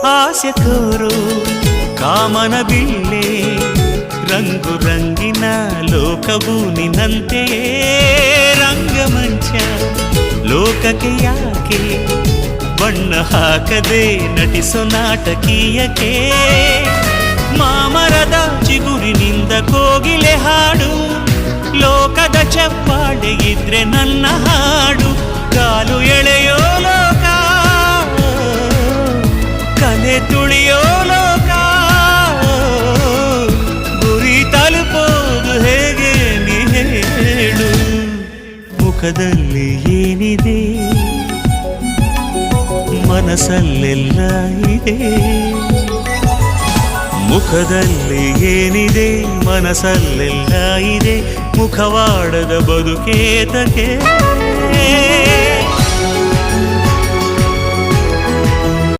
ಆಸೆ ತೋರು ಕಾಮನ ಬಿಲ್ಲೆ ರಂಗು ರಂಗಿನ ಲೋಕವು ನಿನ್ನಂತೆಯೇ ರಂಗಮಂಚ ಲೋಕಕ್ಕೆ ಯಾಕೆ ಬಣ್ಣ ಹಾಕದೆ ನಟಿಸೋ ನಾಟಕೀಯಕ್ಕೆ ಮಾಮರದ ಚಿಗುರಿನಿಂದ ಕೋಗಿಲೆ ಹಾಡು ಲೋಕದ ಚಪ್ಪಾಳೆ ಇದ್ರೆ ನನ್ನ ಹಾಡು ಕಾಲು ಎಳೆಯೋ ಲೋಕ ಕಲೆ ತುಳಿಯೋ ಲೋಕ ಗುರಿ ತಲುಪೋದು ಹೇಗೆ ನೀ ಹೇಳು ಮುಖದಲ್ಲಿ ಏನಿದೆ ಮನಸ್ಸಲ್ಲೆಲ್ಲ ಇದೆ ಮುಖದಲ್ಲಿ ಏನಿದೆ ಮನಸ್ಸಲ್ಲೆಲ್ಲ ಇದೆ ಮುಖವಾಡದ ಬದುಕೇತಕ್ಕೆ